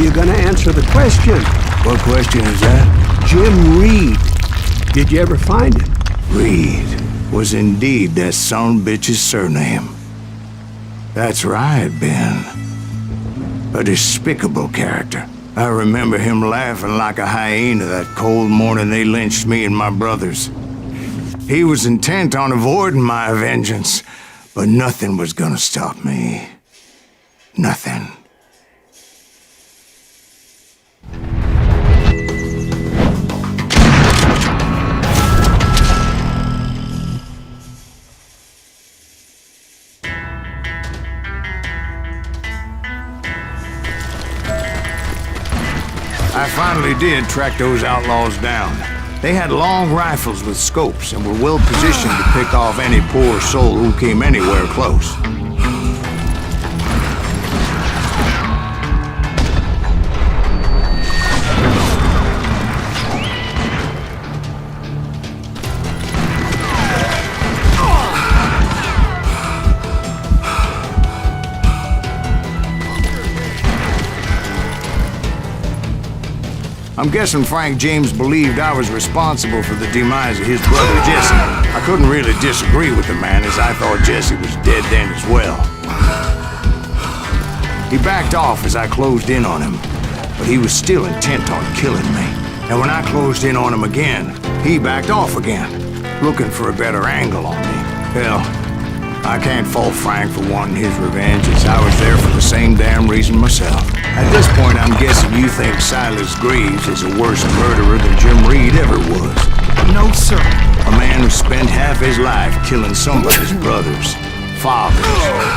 you gonna answer the question? What question is that? Jim Reed. Did you ever find him? Reed was indeed that son-bitch's surname. That's right, Ben. A despicable character. I remember him laughing like a hyena that cold morning they lynched me and my brothers. He was intent on avoiding my vengeance, but nothing was gonna stop me. Nothing. I finally did track those outlaws down. They had long rifles with scopes and were well positioned to pick off any poor soul who came anywhere close. I'm guessing Frank James believed I was responsible for the demise of his brother Jesse. I couldn't really disagree with the man, as I thought Jesse was dead then as well. He backed off as I closed in on him, but he was still intent on killing me. And when I closed in on him again, he backed off again, looking for a better angle on me. Hell, I can't fault Frank for wanting his revenge, as I was there for the same damn reason myself. At this point, I'm guessing you think Silas Greaves is a worse murderer than Jim Reed ever was. No, sir. A man who spent half his life killing somebody's brothers, fathers,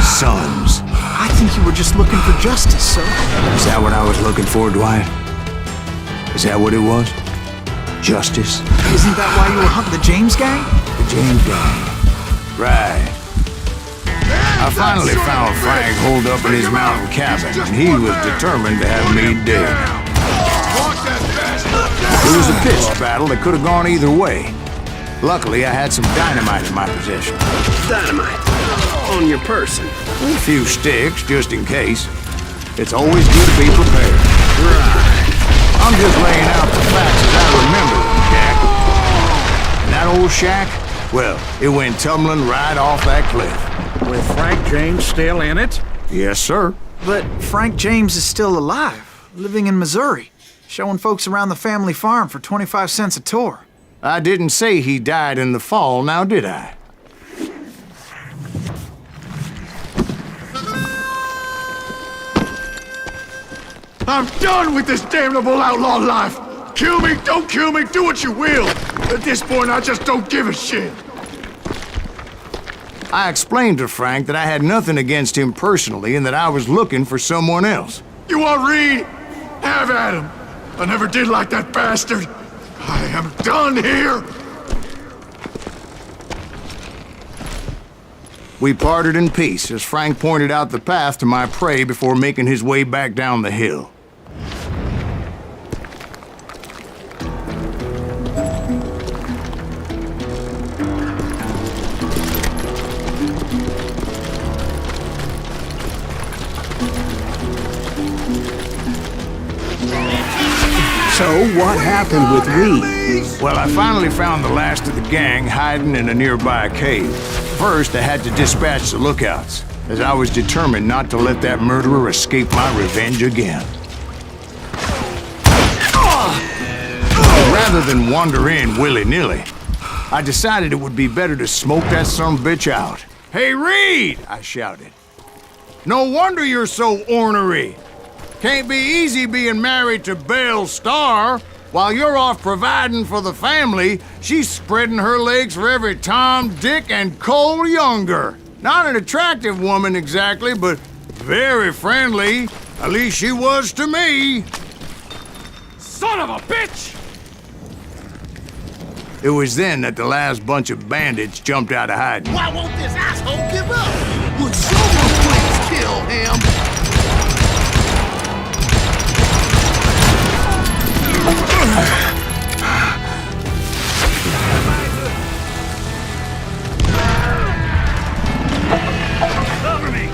sons. I think you were just looking for justice, sir. Is that what I was looking for, Dwight? Is that what it was? Justice? Isn't that why you were hunting the James gang? The James gang. Right. I finally found Frank holed up in his mountain cabin, and he was determined to have me dead. It was a pitched battle that could have gone either way. Luckily, I had some dynamite in my possession. Dynamite. On your person. A few sticks, just in case. It's always good to be prepared. Right. I'm just laying out the facts as I remember them, Jack. And that old shack, well, it went tumbling right off that cliff. With Frank James still in it? Yes, sir. But Frank James is still alive, living in Missouri, showing folks around the family farm for 25 cents a tour. I didn't say he died in the fall, now did I? I'm done with this damnable outlaw life! Kill me, don't kill me, do what you will! At this point, I just don't give a shit! I explained to Frank that I had nothing against him personally and that I was looking for someone else. You want Reed? Have at him! I never did like that bastard! I am done here! We parted in peace as Frank pointed out the path to my prey before making his way back down the hill. So, what happened with Reed? Well, I finally found the last of the gang hiding in a nearby cave. First, I had to dispatch the lookouts, as I was determined not to let that murderer escape my revenge again. But rather than wander in willy-nilly, I decided it would be better to smoke that sumbitch out. "Hey, Reed!" I shouted. "No wonder you're so ornery. Can't be easy being married to Belle Starr. While you're off providing for the family, she's spreading her legs for every Tom, Dick, and Cole Younger. Not an attractive woman exactly, but very friendly. At least she was to me." Son of a bitch! It was then that the last bunch of bandits jumped out of hiding. Why won't this asshole give up? Would someone please kill him? Cover me!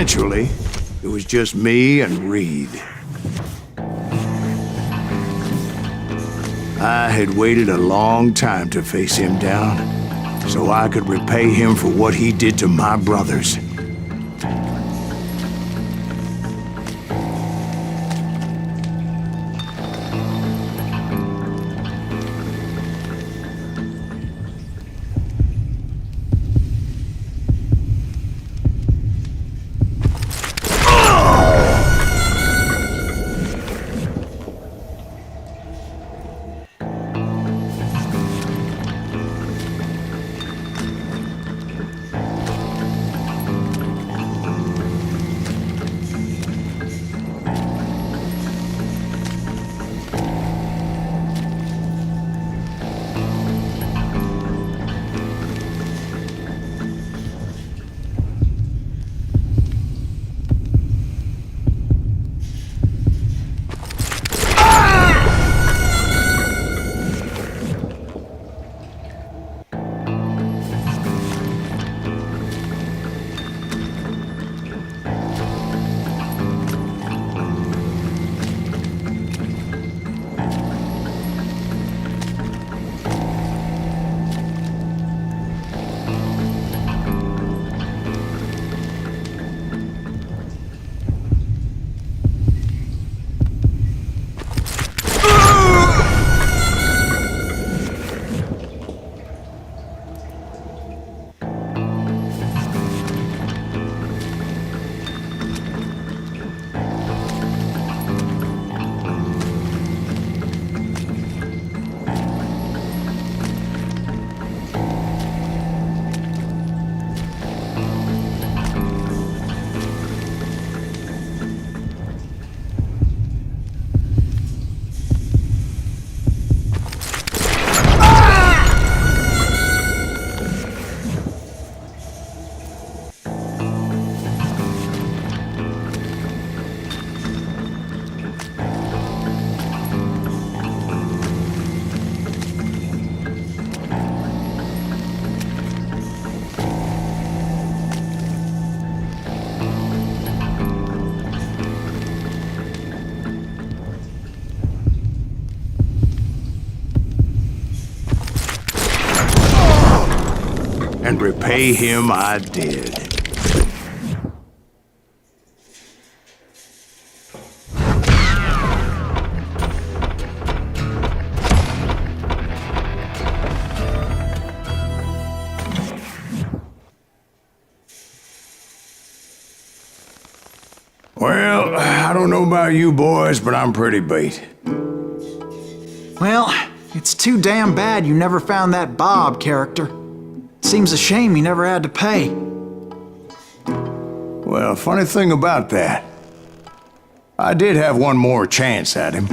Eventually, it was just me and Reed. I had waited a long time to face him down, so I could repay him for what he did to my brothers. And repay him I did. Well, I don't know about you boys, but I'm pretty beat. Well, it's too damn bad you never found that Bob character. Seems a shame he never had to pay. Well, funny thing about that, I did have one more chance at him.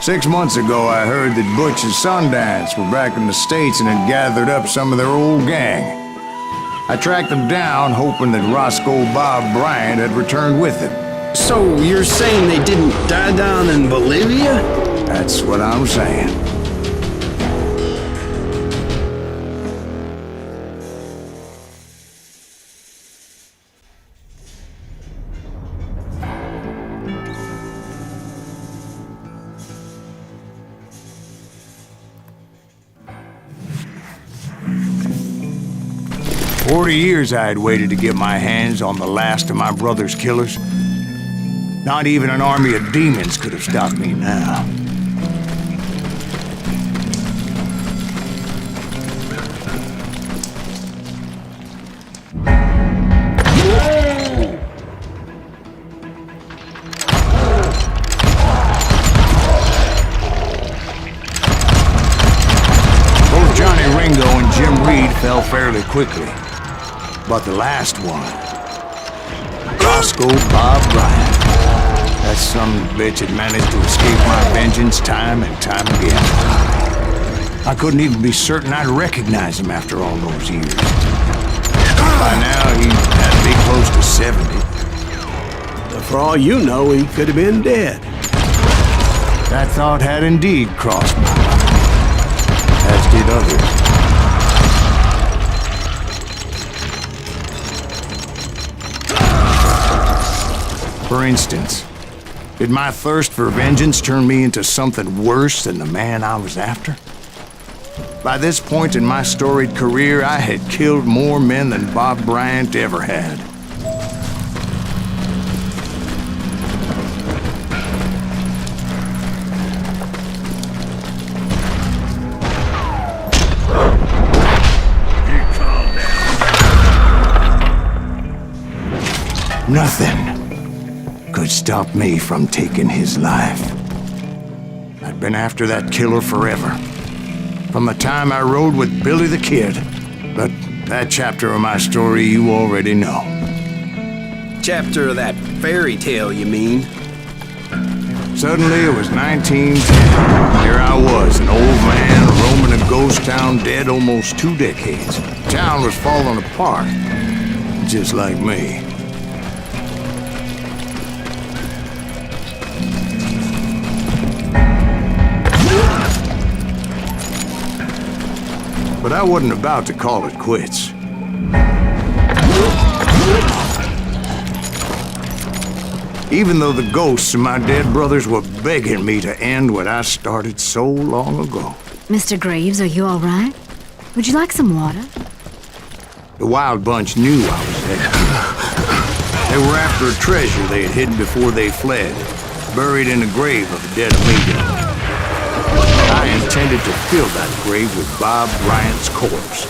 Six months ago, I heard that Butch and Sundance were back in the States and had gathered up some of their old gang. I tracked them down, hoping that Roscoe Bob Bryant had returned with them. So you're saying they didn't die down in Bolivia? That's what I'm saying. "40 years I had waited to get my hands on the last of my brother's killers. Not even an army of demons could have stopped me now. Both Johnny Ringo and Jim Reed fell fairly quickly. But the last one, Roscoe Bob Bryant, that son of a bitch had managed to escape my vengeance time and time again. I couldn't even be certain I'd recognize him after all those years. By now, he had to be close to 70. For all you know, he could have been dead. That thought had indeed crossed my mind, as did others. For instance, did my thirst for vengeance turn me into something worse than the man I was after? By this point in my storied career, I had killed more men than Bob Bryant ever had. Nothing could stop me from taking his life. I'd been after that killer forever. From the time I rode with Billy the Kid. But that chapter of my story you already know. Chapter of that fairy tale, you mean? Suddenly it was 1910. Here I was, an old man roaming a ghost town dead almost 2 decades. Town was falling apart, just like me. But I wasn't about to call it quits. Even though the ghosts of my dead brothers were begging me to end what I started so long ago. Mr. Graves, are you all right? Would you like some water? The Wild Bunch knew I was there. They were after a treasure they had hidden before they fled, buried in the grave of a dead amigo. I intended to fill that grave with Bob Bryant's corpse.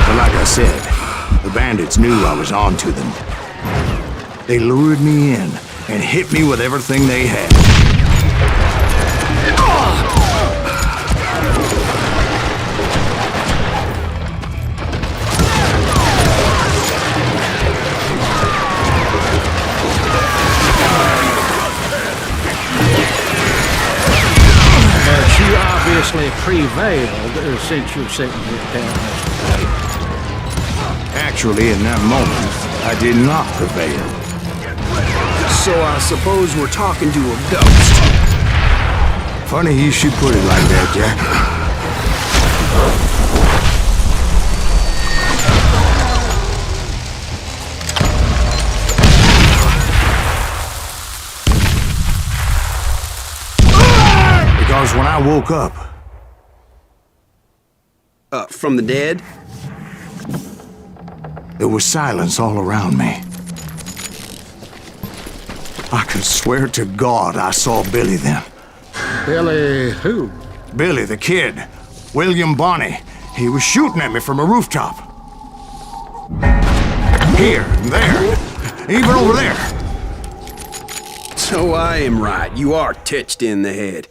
But like I said, the bandits knew I was on to them. They lured me in and hit me with everything they had. But you obviously prevailed since you're sitting here telling us today. Actually, in that moment, I did not prevail. So I suppose we're talking to a ghost. Funny you should put it like that, Jack. Because when I woke up... From the dead? There was silence all around me. I could swear to God I saw Billy then. Billy who? Billy the Kid. William Bonney. He was shooting at me from a rooftop. Here, there, even over there. So I am right. You are touched in the head.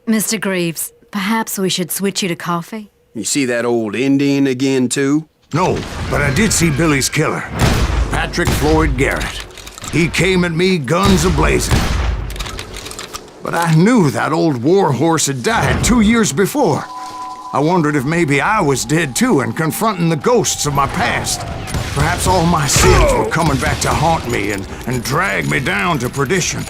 Mr. Graves, perhaps we should switch you to coffee? You see that old Indian again, too? No, but I did see Billy's killer, Patrick Floyd Garrett. He came at me guns a-blazing. But I knew that old war horse had died 2 years before. I wondered if maybe I was dead too and confronting the ghosts of my past. Perhaps all my sins were coming back to haunt me and drag me down to perdition.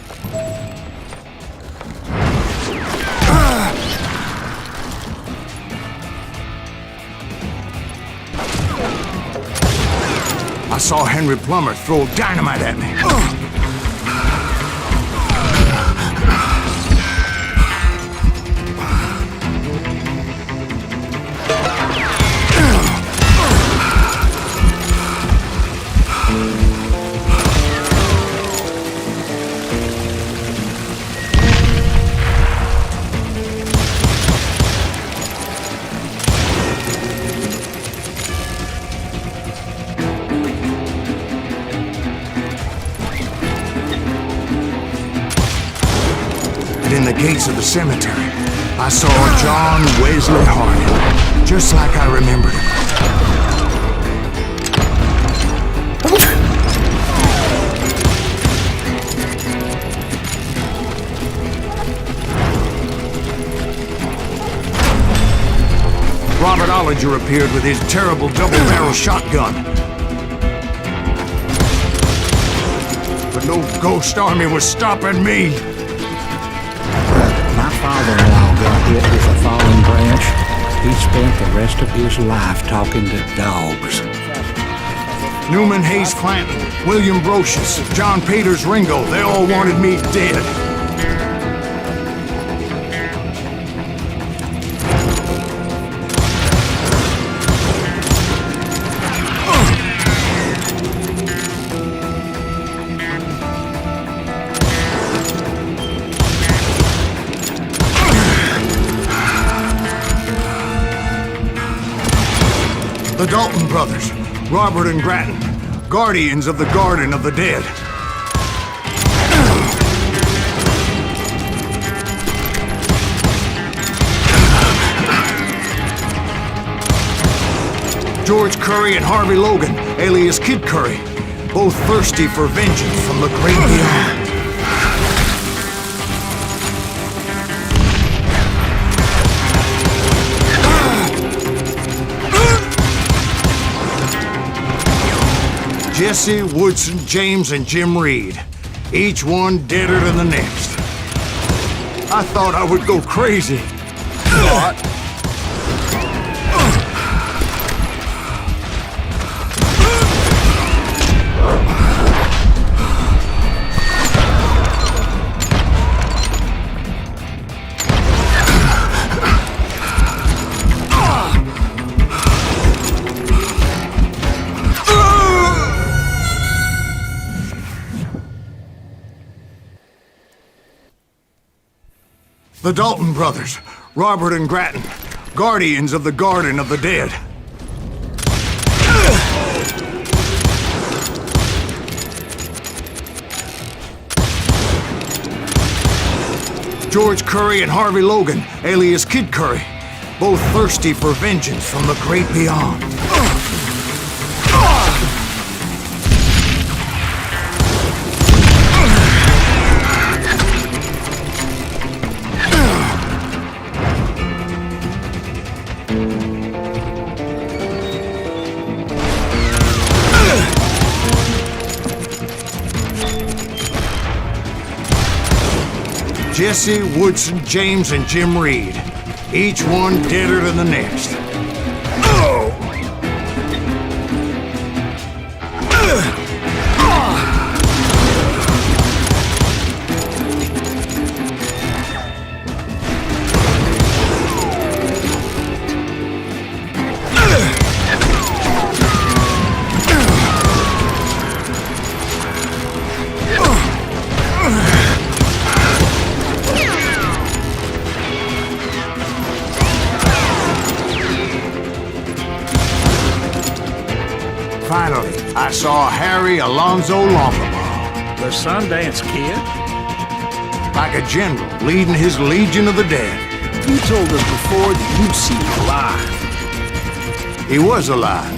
I saw Henry Plummer throw dynamite at me. In the gates of the cemetery, I saw John Wesley Harding, just like I remembered him. Robert Ollinger appeared with his terrible double-barrel shotgun. But no ghost army was stopping me. my father-in-law got hit with a falling branch, he spent the rest of his life talking to dogs. Newman Hayes Clanton, William Brocious, John Peters Ringo, they all wanted me dead. The Dalton brothers, Robert and Grattan, guardians of the Garden of the Dead. George Curry and Harvey Logan, alias Kid Curry, both thirsty for vengeance from the great beyond. Jesse, Woodson, James, and Jim Reed. Each one deader than the next. I thought I would go crazy. The Dalton brothers, Robert and Grattan, guardians of the Garden of the Dead. George Curry and Harvey Logan, alias Kid Curry, both thirsty for vengeance from the great beyond. Jesse, Woodson, James, and Jim Reed. Each one deader than the next. Finally, I saw Harry Alonzo Longabaugh. The Sundance Kid? Like a general leading his legion of the dead. You told us before that you'd see him alive. He was alive.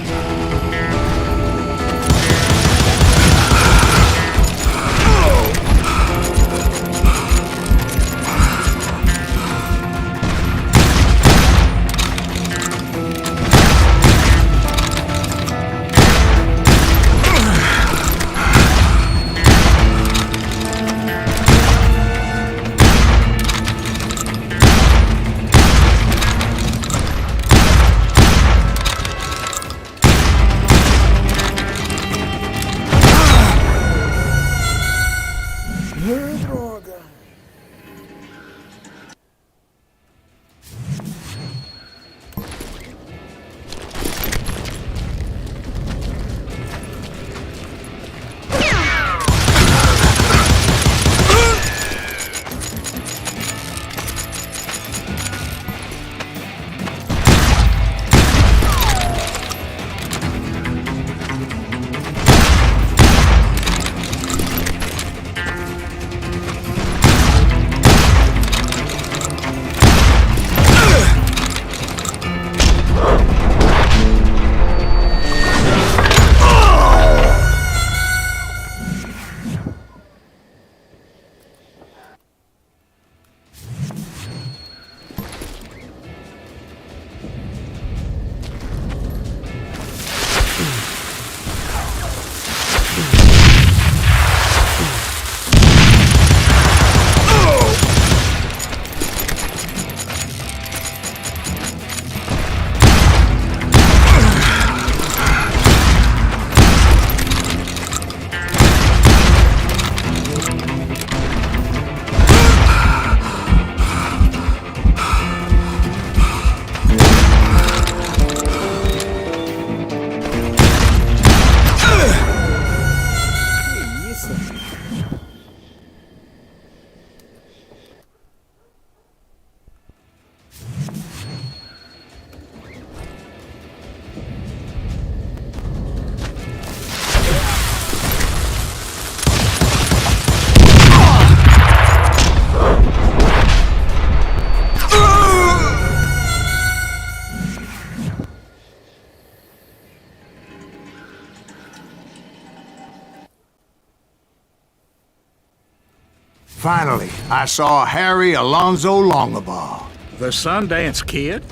Finally, I saw Harry Alonzo Longabaugh. The Sundance Kid?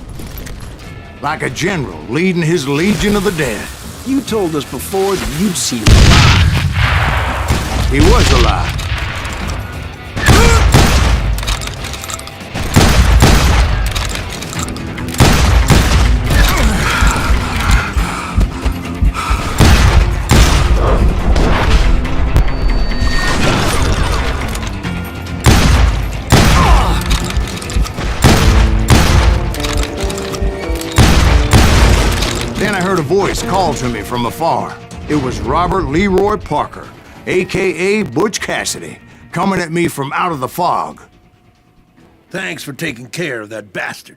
Like a general leading his legion of the dead. You told us before that you'd see He was alive. Then I heard a voice call to me from afar. It was Robert Leroy Parker, a.k.a. Butch Cassidy, coming at me from out of the fog. Thanks for taking care of that bastard.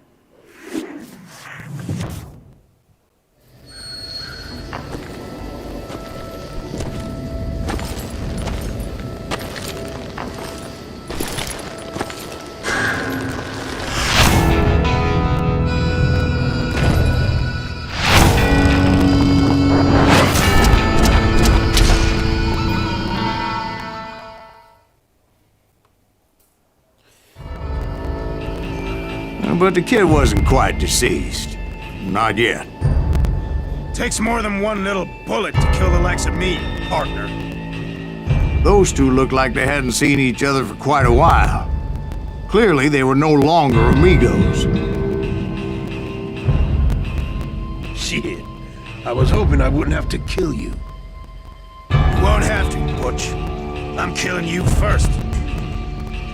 But the kid wasn't quite deceased. Not yet. Takes more than one little bullet to kill the likes of me, partner. Those two looked like they hadn't seen each other for quite a while. Clearly, they were no longer amigos. Shit. I was hoping I wouldn't have to kill you. You won't have to, Butch. I'm killing you first.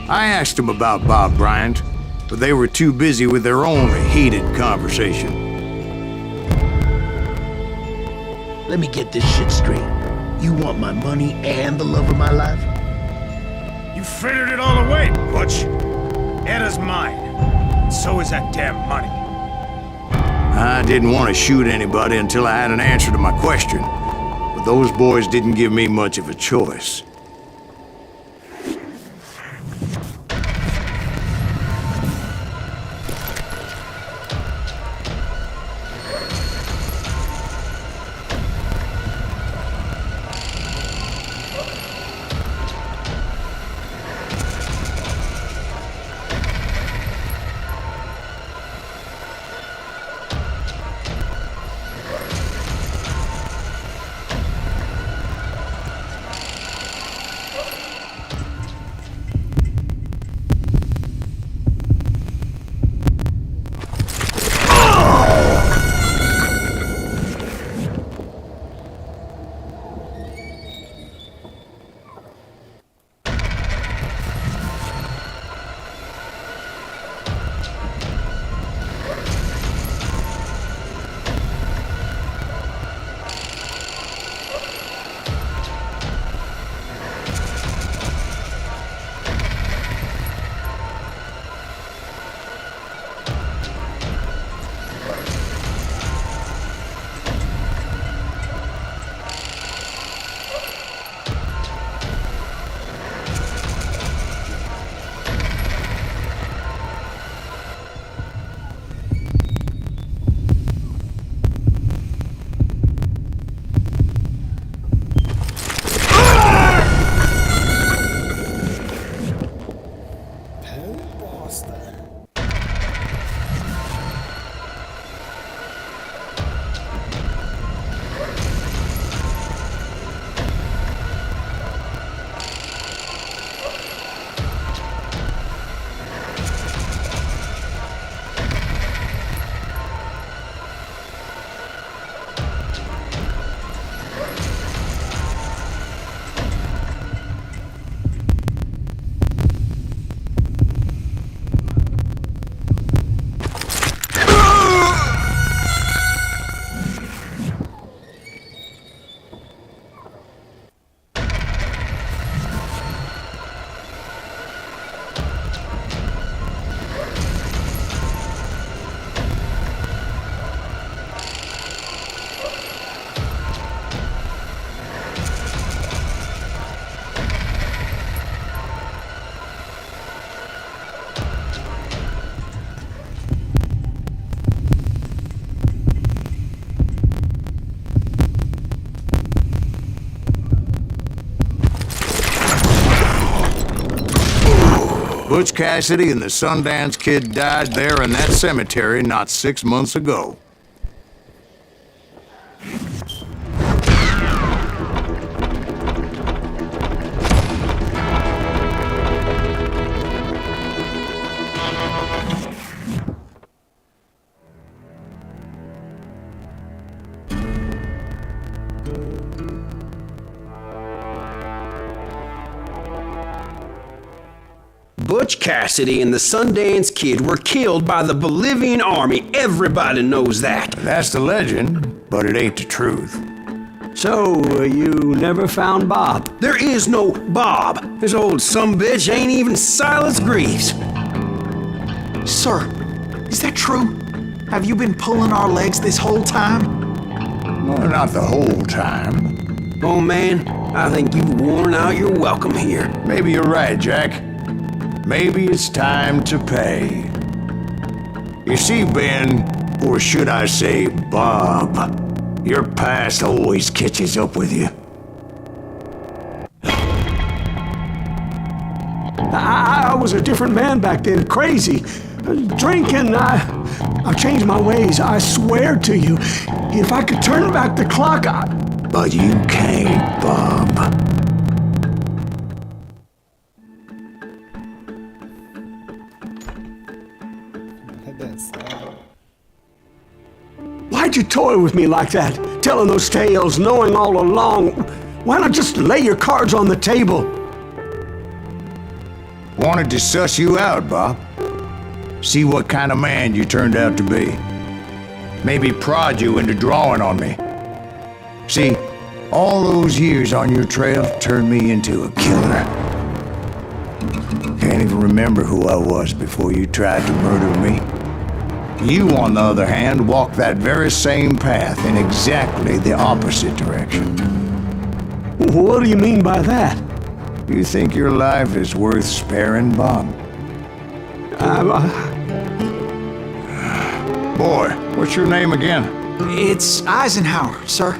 I asked them about Bob Bryant, but they were too busy with their own heated conversation. Let me get this shit straight. You want my money and the love of my life? You frittered it all away, Butch. Edda's mine. So is that damn money. I didn't want to shoot anybody until I had an answer to my question, but those boys didn't give me much of a choice. Butch Cassidy and the Sundance Kid died there in that cemetery not 6 months ago. Butch Cassidy and the Sundance Kid were killed by the Bolivian army. Everybody knows that. That's the legend, but it ain't the truth. So, you never found Bob? There is no Bob. This old sumbitch ain't even Silas Greaves. Sir, is that true? Have you been pulling our legs this whole time? Well, not the whole time. Oh man, I think you've worn out your welcome here. Maybe you're right, Jack. Maybe it's time to pay. You see, Ben, or should I say Bob, your past always catches up with you. I was a different man back then, crazy. Drinking, I've changed my ways, I swear to you. If I could turn back the clock, But you can't, Bob. Why'd you toy with me like that? Telling those tales, knowing all along. Why not just lay your cards on the table? Wanted to suss you out, Bob. See what kind of man you turned out to be. Maybe prod you into drawing on me. See, all those years on your trail turned me into a killer. Can't even remember who I was before you tried to murder me. You, on the other hand, walked that very same path in exactly the opposite direction. What do you mean by that? You think your life is worth sparing, Bob? Boy, what's your name again? It's Eisenhower, sir.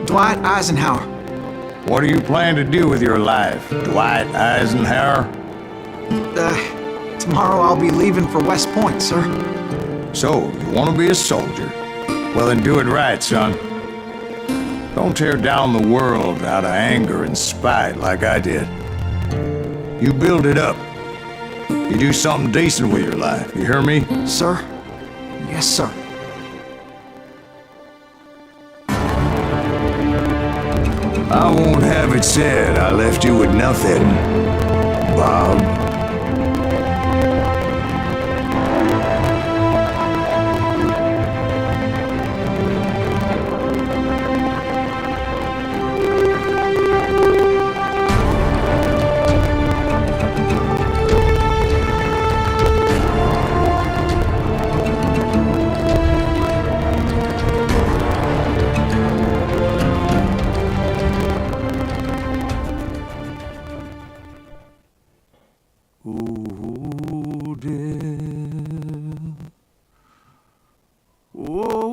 Dwight Eisenhower. What do you plan to do with your life, Dwight Eisenhower? Tomorrow I'll be leaving for West Point, sir. So, you want to be a soldier? Well, then do it right, son. Don't tear down the world out of anger and spite like I did. You build it up. You do something decent with your life, you hear me? Sir? Yes, sir. I won't have it said I left you with nothing, Bob. Ooh, dear. Whoa.